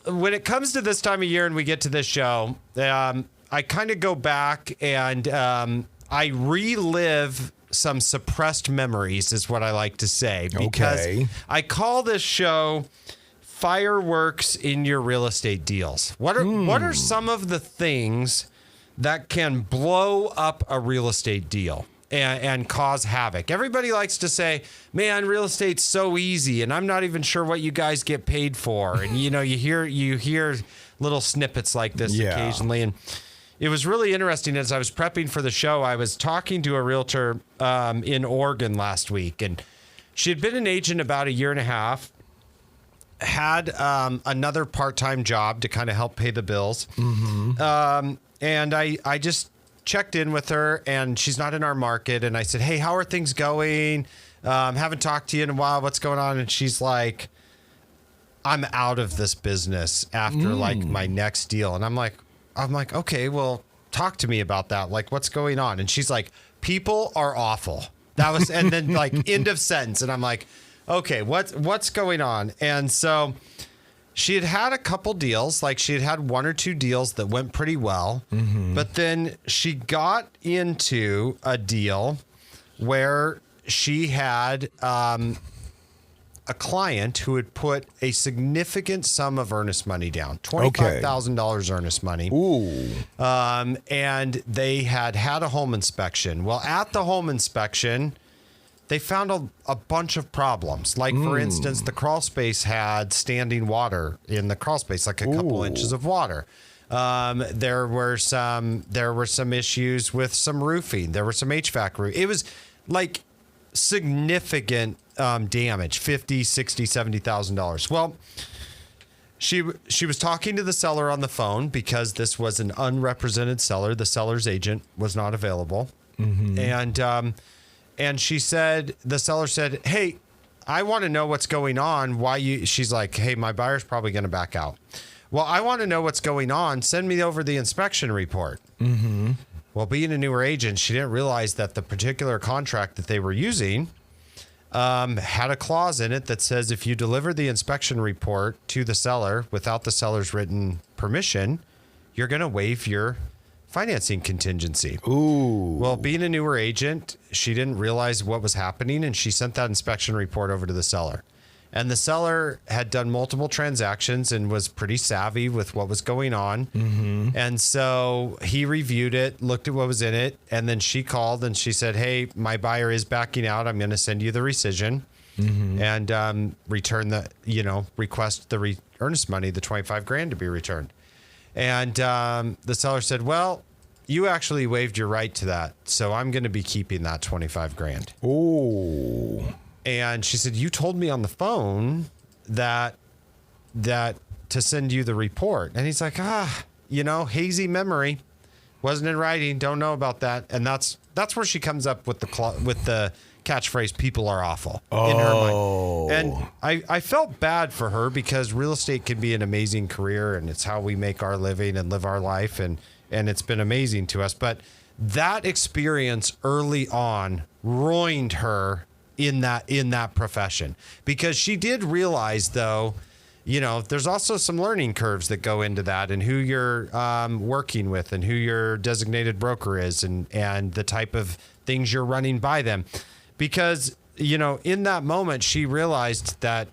when it comes to this time of year and we get to this show, I kind of go back and I relive some suppressed memories is what I like to say. Because I call this show Fireworks in Your Real Estate Deals. What are some of the things that can blow up a real estate deal and cause havoc? Everybody likes to say, man, real estate's so easy and I'm not even sure what you guys get paid for. And you hear little snippets like this occasionally. And it was really interesting as I was prepping for the show. I was talking to a realtor in Oregon last week, and she had been an agent about a year and a half, had another part-time job to kind of help pay the bills. And I just checked in with her, and she's not in our market. And I said, hey, how are things going? Haven't talked to you in a while. What's going on? And she's like, I'm out of this business after like my next deal. And I'm like, okay, well, talk to me about that. Like, what's going on? And she's like, people are awful. That was, and then like end of sentence. And I'm like, okay, what's going on? And so she had a couple deals, like she had one or two deals that went pretty well, but then she got into a deal where she had a client who had put a significant sum of earnest money down, $25,000 earnest money. And they had a home inspection. Well, at the home inspection, they found a bunch of problems. Like, for instance, the crawl space had standing water in the crawl space, like a couple inches of water. There were some issues with some roofing. There were some HVAC. It was like significant damage, $50,000, $60,000, $70,000. Well, she was talking to the seller on the phone because this was an unrepresented seller. The seller's agent was not available. And she said, the seller said, hey, I want to know what's going on. She's like, hey, my buyer's probably going to back out. Well, I want to know what's going on. Send me over the inspection report. Well, being a newer agent, she didn't realize that the particular contract that they were using had a clause in it that says if you deliver the inspection report to the seller without the seller's written permission, you're going to waive your financing contingency. Well, being a newer agent, she didn't realize what was happening, and she sent that inspection report over to the seller. And the seller had done multiple transactions and was pretty savvy with what was going on. And so he reviewed it, looked at what was in it, and then she called and she said, hey, my buyer is backing out. I'm going to send you the rescission and return request the earnest money, the $25,000 to be returned. And the seller said, well, you actually waived your right to that, so I'm going to be keeping that $25,000. And she said, you told me on the phone that to send you the report. And he's like, hazy memory, wasn't in writing, don't know about that. And that's where she comes up with the catchphrase, people are awful, in her mind. And I felt bad for her because real estate can be an amazing career, and it's how we make our living and live our life. And it's been amazing to us. But that experience early on ruined her in that profession, because she did realize, though, there's also some learning curves that go into that, and who you're working with and who your designated broker is and the type of things you're running by them. Because, in that moment, she realized that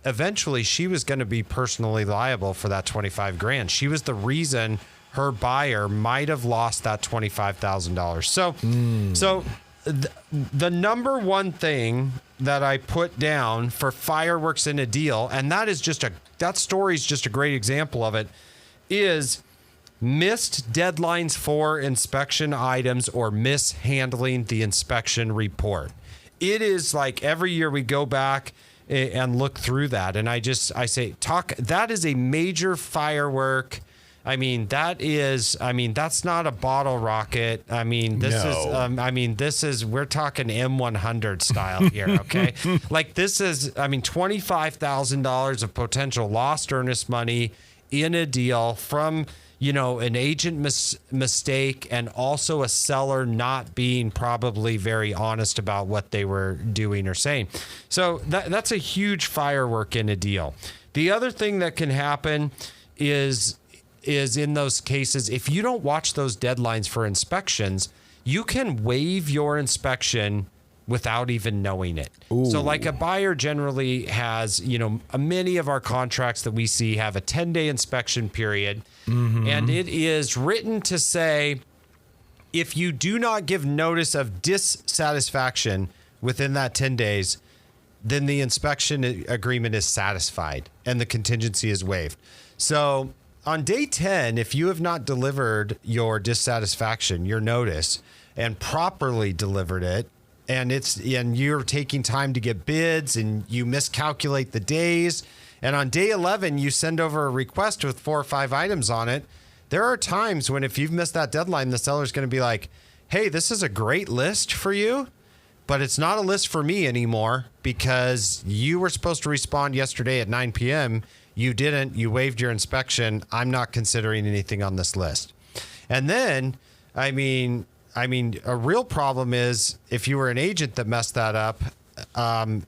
eventually she was going to be personally liable for that $25,000. She was the reason her buyer might have lost that $25,000. So the number one thing that I put down for fireworks in a deal, and that story is just a great example of it, is missed deadlines for inspection items or mishandling the inspection report. It is like every year we go back and look through that, and I say, that is a major firework. That's not a bottle rocket. This is, we're talking M100 style here. Okay. Like, this is, $25,000 of potential lost earnest money in a deal from, an agent mistake, and also a seller not being probably very honest about what they were doing or saying. So that's a huge firework in a deal. The other thing that can happen is in those cases, if you don't watch those deadlines for inspections, you can waive your inspection without even knowing it. Ooh. So like a buyer generally has, many of our contracts that we see have a 10-day inspection period. And it is written to say, if you do not give notice of dissatisfaction within that 10 days, then the inspection agreement is satisfied and the contingency is waived. So on day 10, if you have not delivered your dissatisfaction, your notice, and properly delivered it, and you're taking time to get bids and you miscalculate the days, and on day 11 you send over a request with 4 or 5 items on it, there are times when if you've missed that deadline, the seller's going to be like, hey, this is a great list for you, but it's not a list for me anymore because you were supposed to respond yesterday at 9 p.m. You didn't. You waived your inspection. I'm not considering anything on this list. And then, I mean, a real problem is if you were an agent that messed that up,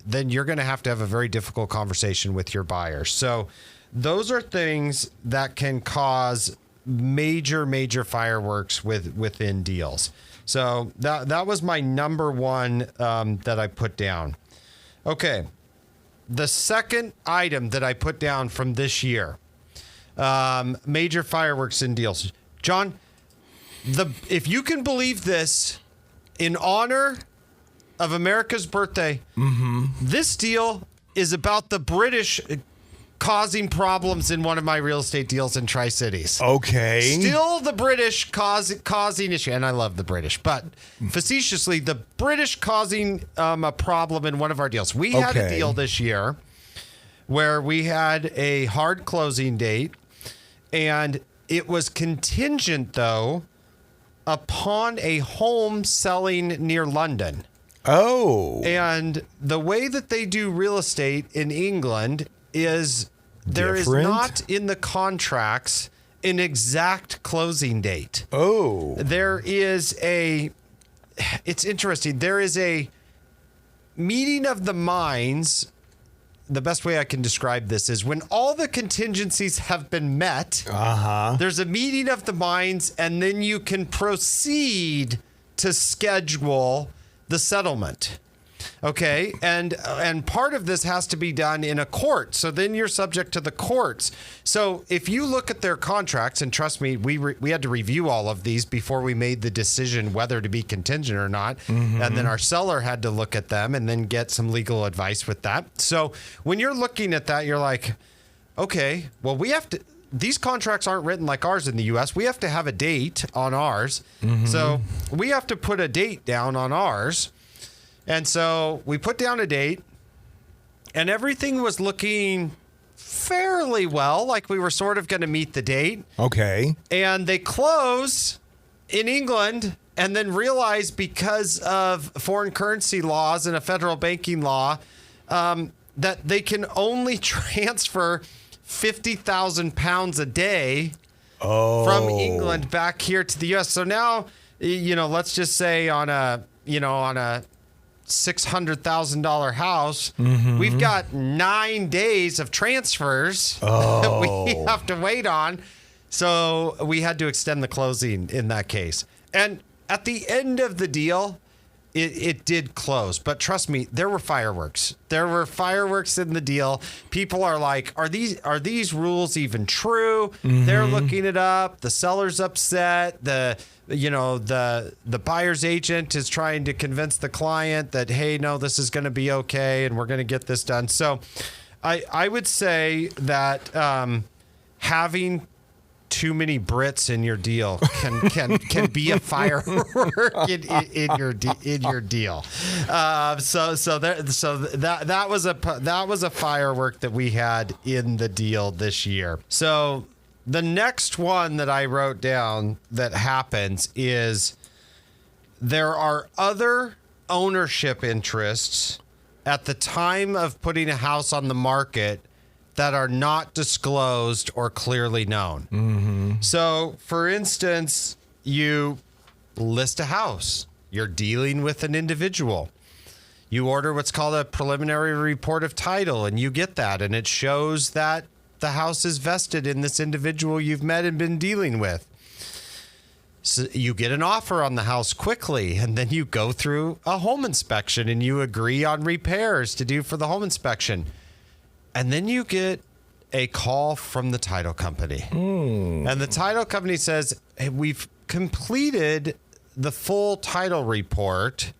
then you're going to have a very difficult conversation with your buyer. So those are things that can cause major fireworks within deals. So that was my number one that I put down. Okay. The second item that I put down from this year, major fireworks in deals. John, if you can believe this, in honor of America's birthday, this deal is about the British causing problems in one of my real estate deals in Tri-Cities. Okay. Still the British causing issue. And I love the British, but facetiously, the British causing a problem in one of our deals. We had a deal this year where we had a hard closing date, and it was contingent, though, upon a home selling near London. Oh. And the way that they do real estate in England is there is not in the contracts an exact closing date. Oh. It's interesting. There is a meeting of the minds. The best way I can describe this is when all the contingencies have been met, there's a meeting of the minds, and then you can proceed to schedule the settlement. Okay, and part of this has to be done in a court. So then you're subject to the courts. So if you look at their contracts, and trust me, we had to review all of these before we made the decision whether to be contingent or not. And then our seller had to look at them and then get some legal advice with that. So when you're looking at that, you're like, okay, well, we have to. These contracts aren't written like ours in the U.S. We have to have a date on ours. So we have to put a date down on ours. And so we put down a date, and everything was looking fairly well, like we were sort of going to meet the date. Okay. And they close in England and then realize because of foreign currency laws and a federal banking law that they can only transfer 50,000 pounds a day from England back here to the U.S. So now, let's just say on a $600,000 house, we've got 9 days of transfers that we have to wait on. So we had to extend the closing in that case. And at the end of the deal, it did close. But trust me, there were fireworks. There were fireworks in the deal. People are like, are these rules even true? They're looking it up. The seller's upset. The buyer's agent is trying to convince the client that, hey, no, this is going to be okay and we're going to get this done. So I would say that having too many Brits in your deal can be a firework in your deal. That was a firework that we had in the deal this year. So the next one that I wrote down that happens is there are other ownership interests at the time of putting a house on the market that are not disclosed or clearly known. So, for instance, you list a house. You're dealing with an individual. You order what's called a preliminary report of title, and you get that, and it shows that the house is vested in this individual you've met and been dealing with. So you get an offer on the house quickly, and then you go through a home inspection, and you agree on repairs to do for the home inspection. And then you get a call from the title company. And the title company says, hey, we've completed the full title report,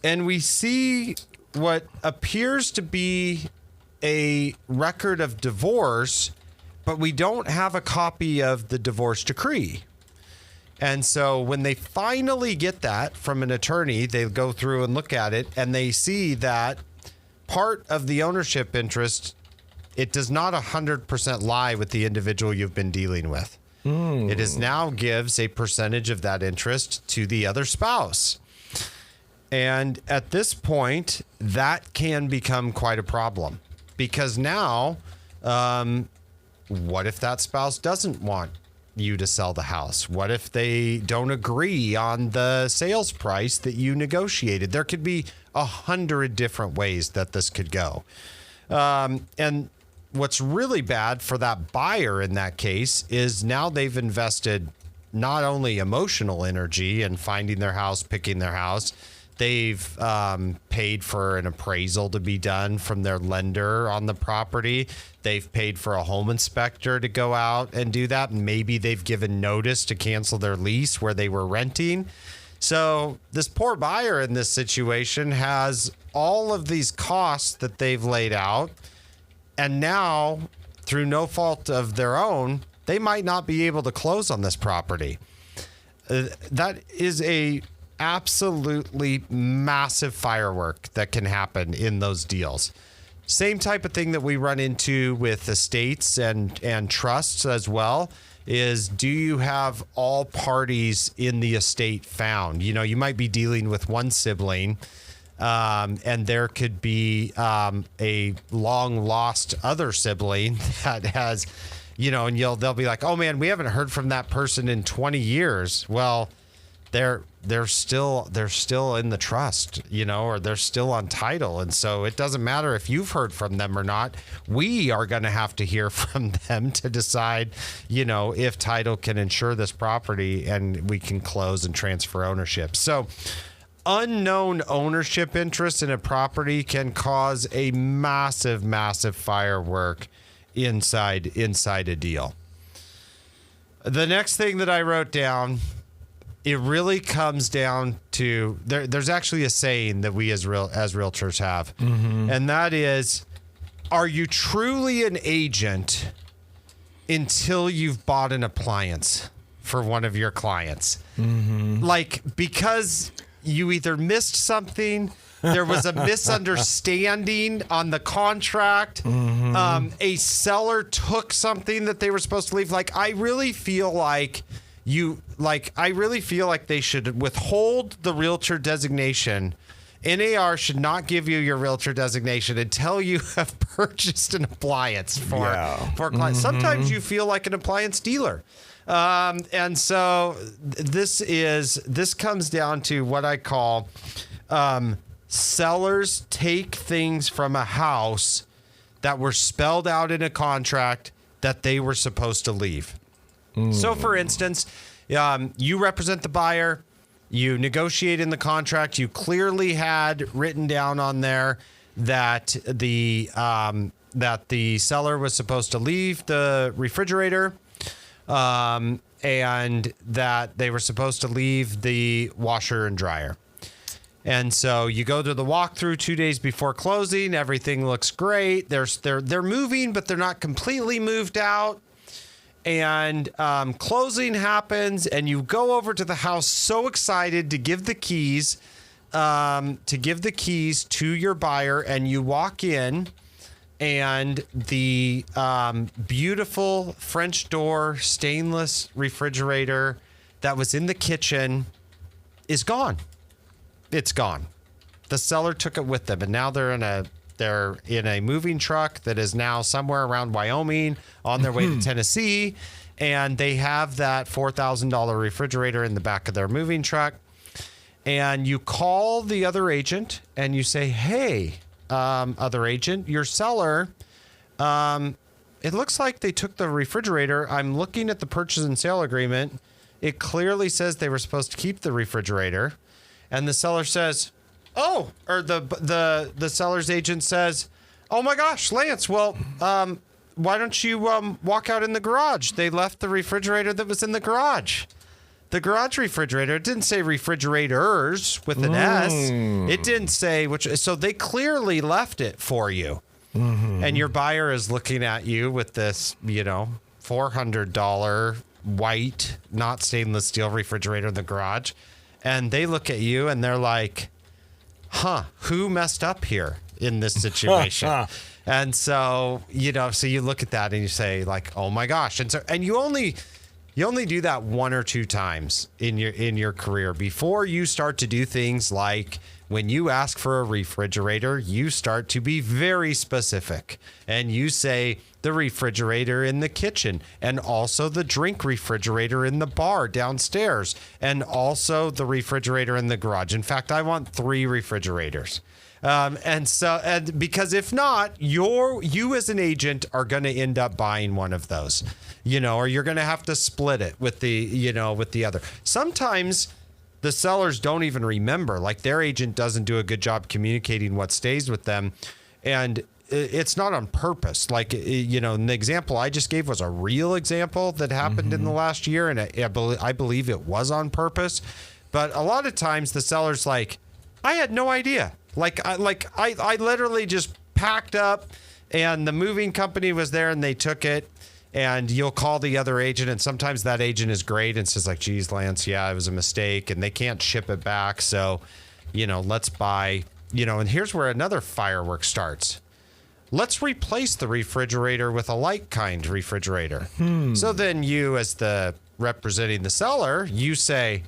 and we see what appears to be a record of divorce, but we don't have a copy of the divorce decree. And so when they finally get that from an attorney, they go through and look at it, and they see that part of the ownership interest, it does not 100% lie with the individual you've been dealing with. It is now gives a percentage of that interest to the other spouse. And at this point, that can become quite a problem, because now, what if that spouse doesn't want you to sell the house? What if they don't agree on the sales price that you negotiated? There could be 100 different ways that this could go. And what's really bad for that buyer in that case is now they've invested not only emotional energy in finding their house, picking their house, they've paid for an appraisal to be done from their lender on the property. They've paid for a home inspector to go out and do that. Maybe they've given notice to cancel their lease where they were renting. So this poor buyer in this situation has all of these costs that they've laid out. And now, through no fault of their own, they might not be able to close on this property. That is a absolutely massive firework that can happen in those deals. Same type of thing that we run into with estates and trusts as well is, do you have all parties in the estate found? You know, you might be dealing with one sibling, and there could be a long lost other sibling that has, you know, and they'll be like, oh man, we haven't heard from that person in 20 years. Well, they're still in the trust, you know, or they're still on title. And so it doesn't matter if you've heard from them or not. We are going to have to hear from them to decide, you know, if title can insure this property and we can close and transfer ownership. So unknown ownership interest in a property can cause a massive, massive firework inside a deal. The next thing that I wrote down, it really comes down to there's actually a saying that we as realtors have, and that is, are you truly an agent until you've bought an appliance for one of your clients? Like, because you either missed something, there was a misunderstanding on the contract, a seller took something that they were supposed to leave. Like, I really feel like they should withhold the realtor designation. NAR should not give you your realtor designation until you have purchased an appliance for clients. Sometimes you feel like an appliance dealer. And so this comes down to what I call sellers take things from a house that were spelled out in a contract that they were supposed to leave. So, for instance, you represent the buyer, you negotiate in the contract, you clearly had written down on there that the seller was supposed to leave the refrigerator, and that they were supposed to leave the washer and dryer. And so you go to the walkthrough 2 days before closing. Everything looks great. They're moving, but they're not completely moved out. And closing happens, and you go over to the house so excited to give the keys to your buyer, and you walk in, and the beautiful French door stainless refrigerator that was in the kitchen is gone. It's gone. The seller took it with them, and now they're in a moving truck that is now somewhere around Wyoming on their way to Tennessee, and they have that $4,000 refrigerator in the back of their moving truck. and you call the other agent and you say, hey, other agent, your seller, it looks like they took the refrigerator. I'm looking at the purchase and sale agreement. It clearly says they were supposed to keep the refrigerator. And the seller says, oh, or the seller's agent says, oh my gosh, Lance, well, why don't you walk out in the garage? They left the refrigerator that was in the garage. The garage refrigerator, it didn't say refrigerators with an S. It didn't say which, so they clearly left it for you. And your buyer is looking at you with this, $400 white, not stainless steel refrigerator in the garage. And they look at you and they're like, who messed up here in this situation? And so, so you look at that and you say like, oh my gosh. And you only do that one or two times in your career before you start to do things like when you ask for a refrigerator, you start to be very specific and you say the refrigerator in the kitchen and also the drink refrigerator in the bar downstairs and also the refrigerator in the garage. In fact, I want 3 refrigerators. And because if not, you as an agent are going to end up buying one of those, or you're going to have to split it with the other. Sometimes the sellers don't even remember, like their agent doesn't do a good job communicating what stays with them. And it's not on purpose. Like, and the example I just gave was a real example that happened in the last year. And I believe it was on purpose. But a lot of times the seller's like, I had no idea. I literally just packed up and the moving company was there and they took it. And you'll call the other agent, and sometimes that agent is great and says like, geez, Lance, yeah, it was a mistake, and they can't ship it back. So, let's buy, and here's where another firework starts. Let's replace the refrigerator with a like kind refrigerator. So then you, as the representing the seller, you say,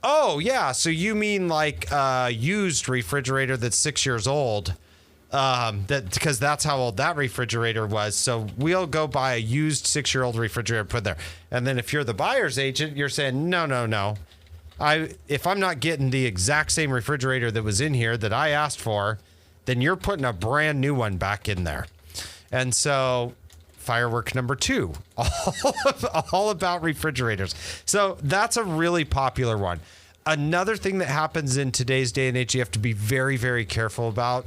oh yeah, so you mean like a used refrigerator that's 6 years old. Because that's how old that refrigerator was. So we'll go buy a used 6-year-old refrigerator, put there. And then if you're the buyer's agent, you're saying, no. If I'm not getting the exact same refrigerator that was in here that I asked for, then you're putting a brand new one back in there. And so firework number 2, all about refrigerators. So that's a really popular one. Another thing that happens in today's day and age, you have to be very, very careful about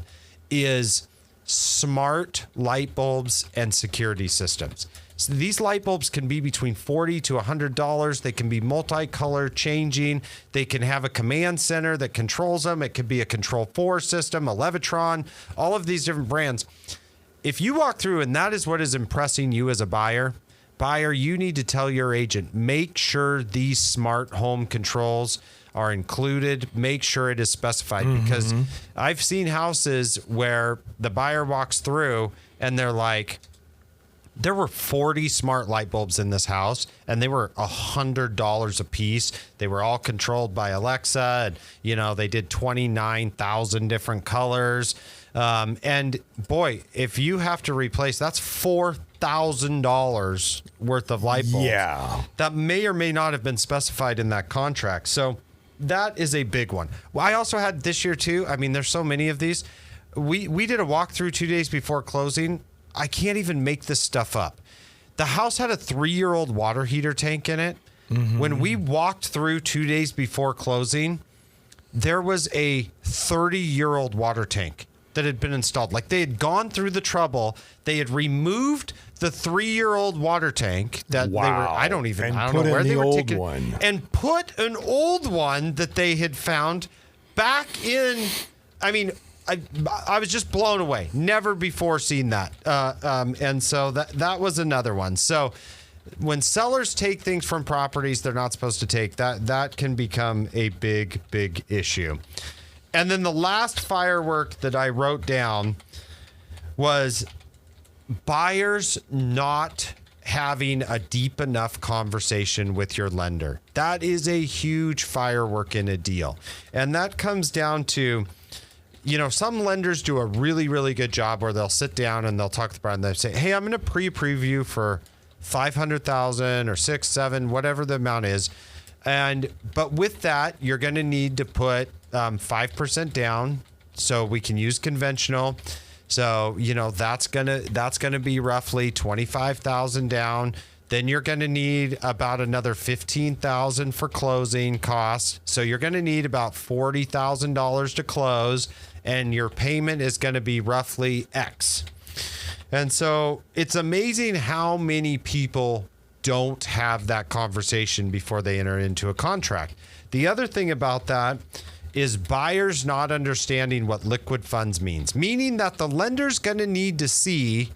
is smart light bulbs and security systems. So these light bulbs can be between $40 to $100. They can be multicolor changing. They can have a command center that controls them. It could be a Control 4 system, a Levitron, all of these different brands. If you walk through and that is what is impressing you as a buyer, you need to tell your agent, make sure these smart home controls are included. Make sure it is specified because I've seen houses where the buyer walks through and they're like, there were 40 smart light bulbs in this house and they were $100 a piece. They were all controlled by Alexa and, they did 29,000 different colors. And boy, if you have to replace, that's $4,000 worth of light bulbs. Yeah. That may or may not have been specified in that contract. So that is a big one. Well, I also had this year too. I mean, there's so many of these. We did a walkthrough 2 days before closing. I can't even make this stuff up. The house had a 3-year-old water heater tank in it. When we walked through 2 days before closing, there was a 30-year-old water tank that had been installed. Like they had gone through the trouble. They had removed the 3-year-old water tank that they were, I don't know where they were taking, and put an old one that they had found back in. I mean, I was just blown away. Never before seen that. And so that was another one. So when sellers take things from properties they're not supposed to take, that can become a big, big issue. And then the last firework that I wrote down was buyers not having a deep enough conversation with your lender. That is a huge firework in a deal. And that comes down to, some lenders do a really, really good job where they'll sit down and they'll talk to the buyer and they'll say, hey, I'm going to preview for $500,000 or $6, $7, whatever the amount is. But with that, you're going to need to put 5% down, so we can use conventional. So that's gonna be roughly $25,000 down. Then you're going to need about another $15,000 for closing costs. So you're going to need about $40,000 to close, and your payment is going to be roughly X. And so it's amazing how many people don't have that conversation before they enter into a contract. The other thing about that is buyers not understanding what liquid funds means, meaning that the lender's going to need to see,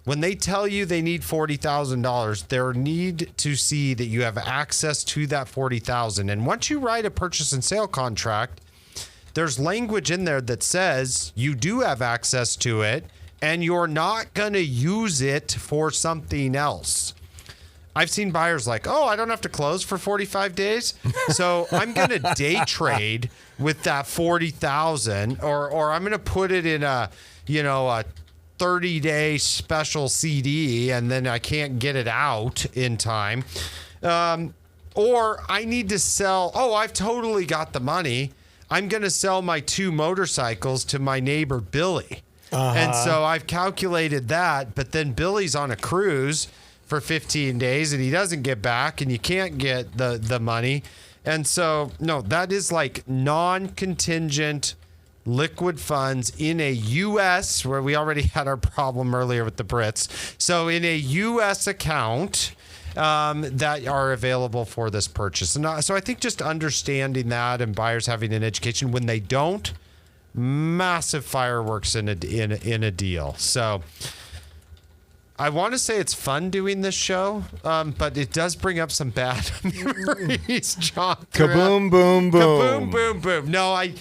when they tell you they need $40,000, they need to see that you have access to that $40,000. And once you write a purchase and sale contract, there's language in there that says you do have access to it and you're not going to use it for something else. I've seen buyers like, oh, I don't have to close for 45 days, so I'm going to day trade with that $40,000, or I'm going to put it in a 30-day special CD, and then I can't get it out in time. Or I need to sell. Oh, I've totally got the money. I'm going to sell my 2 motorcycles to my neighbor, Billy. And so I've calculated that, but then Billy's on a cruise for 15 days and he doesn't get back, and you can't get the money. And so, no, that is like non-contingent liquid funds in a U.S., where we already had our problem earlier with the Brits. So in a U.S. account that are available for this purchase. And so I think just understanding that, and buyers having an education when they don't, massive fireworks in a deal. So I want to say it's fun doing this show, but it does bring up some bad memories, John. Kaboom, boom, boom. Kaboom, boom, boom. No, I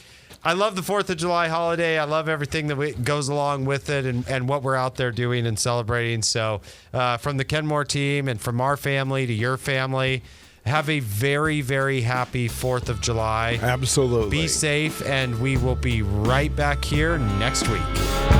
love the 4th of July holiday. I love everything that goes along with it, and what we're out there doing and celebrating. So from the Kenmore team and from our family to your family, have a very, very happy 4th of July. Absolutely. Be safe, and we will be right back here next week.